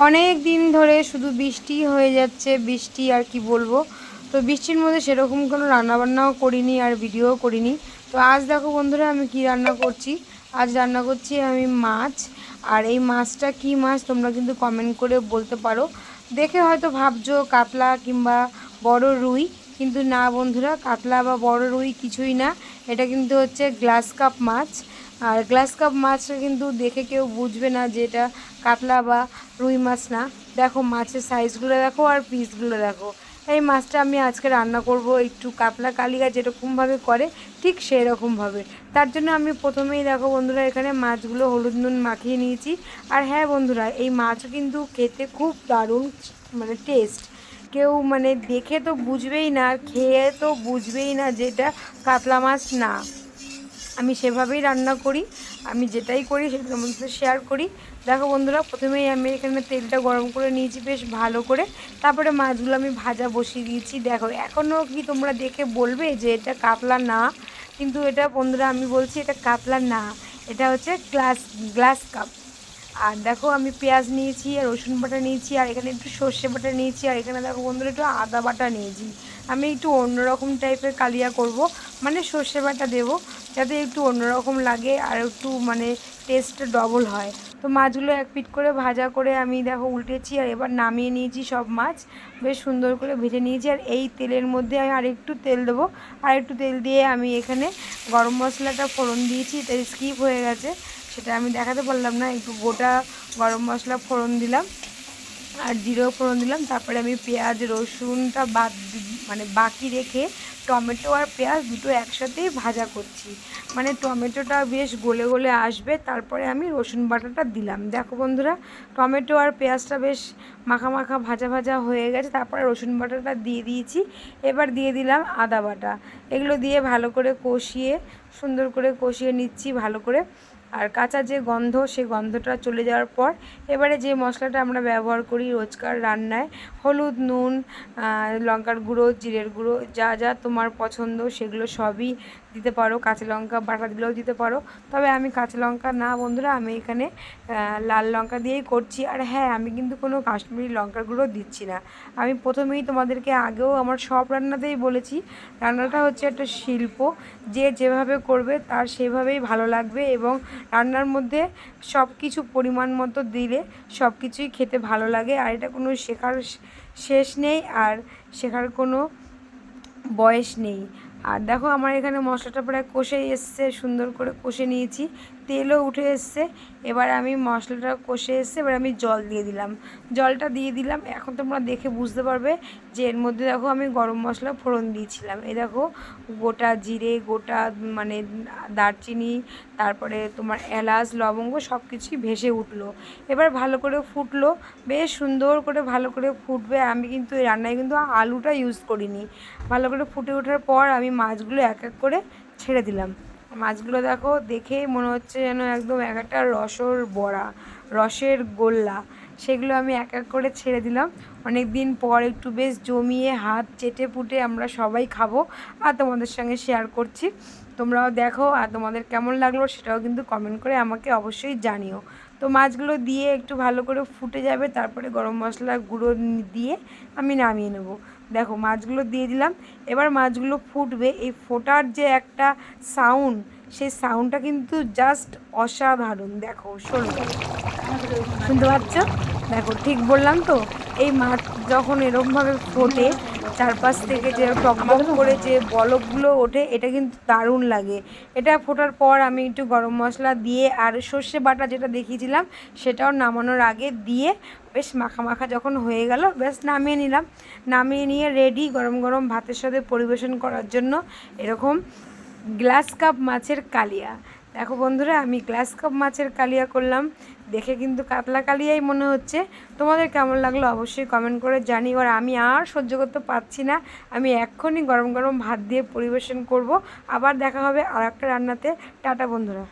অনেক দিন ধরে শুধু বৃষ্টি হয়ে যাচ্ছে, বৃষ্টি আর কি বলবো। তো বৃষ্টির মধ্যে সেরকম কোনো রান্নাবান্নাও করিনি আর ভিডিওও করিনি। তো আজ দেখো বন্ধুরা আমি কি রান্না করছি। আজ রান্না করছি আমি মাছ। আর এই মাছটা কি মাছ তোমরা কিন্তু কমেন্ট করে বলতে পারো। দেখে হয়তো ভাবছো কাতলা কিংবা বড় রুই, কিন্তু না বন্ধুরা, কাতলা বা বড় রুই কিছুই না। এটা কিন্তু হচ্ছে গ্লাস কাপ মাছ। আর গ্লাস কাপ মাছটা কিন্তু দেখে কেউ বুঝবে না যে এটা কাতলা বা রুই মাছ না। দেখো মাছের সাইজগুলো দেখো আর পিসগুলো দেখো। এই মাছটা আমি আজকে রান্না করব একটু কাতলা কালিয়া যেরকমভাবে করে ঠিক সেই রকমভাবে। তার জন্য আমি প্রথমেই দেখো বন্ধুরা এখানে মাছগুলো হলুদ নুন মাখিয়ে নিয়েছি। আর হ্যাঁ বন্ধুরা, এই মাছও কিন্তু খেতে খুব দারুণ, মানে টেস্ট। কেউ মানে দেখে তো বুঝবেই না, খেয়ে তো বুঝবেই না যে এটা কাতলা মাছ না। আমি সেভাবেই রান্না করি, আমি যেটাই করি সেটা তোমাদের সাথে শেয়ার করি। দেখো বন্ধুরা, প্রথমেই আমি এখানে তেলটা গরম করে নিয়েছি বেশ ভালো করে। তারপরে মাছগুলো আমি ভাজা বসিয়ে দিয়েছি। দেখো এখনও কি তোমরা দেখে বলবে যে এটা কাতলা না, কিন্তু এটা বন্ধুরা আমি বলছি এটা কাতলা না, এটা হচ্ছে গ্লাস কাপ। আর দেখো আমি পেঁয়াজ নিয়েছি আর রসুন বাটা নিয়েছি আর এখানে একটু সর্ষে বাটা নিয়েছি আর এখানে দেখো বন্ধুরা একটু আদা বাটা নিয়েছি। আমি একটু অন্যরকম টাইপের কালিয়া করব, মানে সর্ষে বাটা দেবো যাতে একটু অন্যরকম লাগে আর একটু মানে টেস্টটা ডবল হয়। তো মাছগুলো এক পিঠ করে ভাজা করে আমি দেখো উল্টেছি আর এবার নামিয়ে নিয়েছি সব মাছ, বেশ সুন্দর করে ভেজে নিয়েছি। আর এই তেলের মধ্যে আমি আরেকটু তেল দেবো, আর একটু তেল দিয়ে আমি এখানে গরম মশলাটা ফোড়ন দিয়েছি, এটা স্কিপ হয়ে গেছে, সেটা আমি দেখাতে পারলাম না। একটু গোটা গরম মশলা ফোড়ন দিলাম আর জিরেও ফোড়ন দিলাম। তারপরে আমি পেঁয়াজ রসুনটা মানে বাকি রেখে টমেটো আর পেঁয়াজ দুটো একসাথেই ভাজা করছি, মানে টমেটোটা বেশ গলে গলে আসবে তারপরে আমি রসুন বাটাটা দিলাম। দেখো বন্ধুরা, টমেটো আর পেঁয়াজটা বেশ মাখা মাখা ভাজা ভাজা হয়ে গেছে, তারপরে রসুন বাটাটা দিয়ে দিয়েছি। এবার দিয়ে দিলাম আদা বাটা। এগুলো দিয়ে ভালো করে কষিয়ে, সুন্দর করে কষিয়ে নিচ্ছি ভালো করে। আর কাঁচা যে গন্ধ, সেই গন্ধটা চলে যাওয়ার পর এবারে যে মশলাটা আমরা ব্যবহার করি রোজকার রান্নায়, হলুদ নুন লঙ্কার গুঁড়ো জিরের গুঁড়ো যা যা তোমার পছন্দ সেগুলো সবই দিতে পারো, কাঁচা লঙ্কা বাটা দিলেও দিতে পারো। তবে আমি কাঁচা লঙ্কা না বন্ধুরা, আমি এখানে লাল লঙ্কা দিয়েই করছি। আর হ্যাঁ, আমি কিন্তু কোনো কাশ্মীরি লঙ্কার গুঁড়ো দিচ্ছি না। আমি প্রথমেই তোমাদেরকে আগেও আমার সব রান্নাতেই বলেছি, রান্নাটা হচ্ছে একটা শিল্প, যে যেভাবে করবে তার সেভাবেই ভালো লাগবে এবং রান্নার মধ্যে সব কিছু পরিমাণ মতো দিলে সব কিছুই খেতে ভালো লাগে। আর এটা কোনো শেখার শেষ নেই আর শেখার কোনো বয়স নেই। আর দেখো আমার এখানে মশলাটা প্রায় কষে এসছে, সুন্দর করে কষে নিয়েছি, তেলও উঠে এসছে। এবার আমি মশলাটা কষে এসছে, এবার আমি জল দিয়ে দিলাম। জলটা দিয়ে দিলাম, এখন তোমরা দেখে বুঝতে পারবে যে এর মধ্যে দেখো আমি গরম মশলা ফোড়ন দিয়েছিলাম। এই দেখো গোটা জিরে, গোটা মানে দারচিনি, তারপরে তোমার এলাচ লবঙ্গ সব কিছুই ভেসে উঠলো। এবার ভালো করে ফুটলো, বেশ সুন্দর করে ভালো করে ফুটবে। আমি কিন্তু এই রান্নায় কিন্তু আলুটা ইউজ করিনি। ভালো করে ফুটে ওঠার পর আমি মাছগুলো এক এক করে ছেড়ে দিলাম। মাছগুলো দেখো দেখে মনে হচ্ছে যেন একদম এক একটা রসর বড়া, রসের গোল্লা, সেগুলো আমি এক এক করে ছেড়ে দিলাম। অনেক দিন পর একটু বেশ জমিয়ে হাত চেটে পুটে আমরা সবাই খাবো আর তোমাদের সঙ্গে শেয়ার করছি। তোমরাও দেখো আর তোমাদের কেমন লাগলো সেটাও কিন্তু কমেন্ট করে আমাকে অবশ্যই জানিও। তো মাছগুলো দিয়ে একটু ভালো করে ফুটে যাবে, তারপরে গরম মশলা গুঁড়ো দিয়ে আমি নামিয়ে নেব। দেখো মাছগুলো দিয়ে দিলাম, এবার মাছগুলো ফুটবে। এই ফোটার যে একটা সাউন্ড, সেই সাউন্ডটা কিন্তু জাস্ট অসাধারণ। দেখো শোনো, শুনতে পাচ্ছ? দেখো ঠিক বললাম তো? এই মাছ যখন এরকমভাবে ফোটে, চারপাশ থেকে যে টকবক করে যে বলকগুলো ওঠে, এটা কিন্তু দারুণ লাগে। এটা ফোটার পর আমি একটু গরম মশলা দিয়ে আর সর্ষে বাটা যেটা দেখিয়েছিলাম সেটাও নামানোর আগে দিয়ে বেশ মাখা মাখা যখন হয়ে গেল, বেশ নামিয়ে নিলাম। নামিয়ে নিয়ে রেডি গরম গরম ভাতের সাথে পরিবেশন করার জন্য এরকম গ্লাস কাপ মাছের কালিয়া। দেখো বন্ধুরা, আমি গ্লাস কাপ মাছের কালিয়া করলাম, দেখে কিন্তু কাতলা কালিয়াই মনে হচ্ছে। তোমাদের কেমন লাগলো অবশ্যই কমেন্ট করে জানিও। আর আমি আর সহ্য করতে পারছি না, আমি এক্ষুনি গরম গরম ভাত দিয়ে পরিবেশন করব। আবার দেখা হবে আর একটা রান্নাতে। টাটা বন্ধুরা।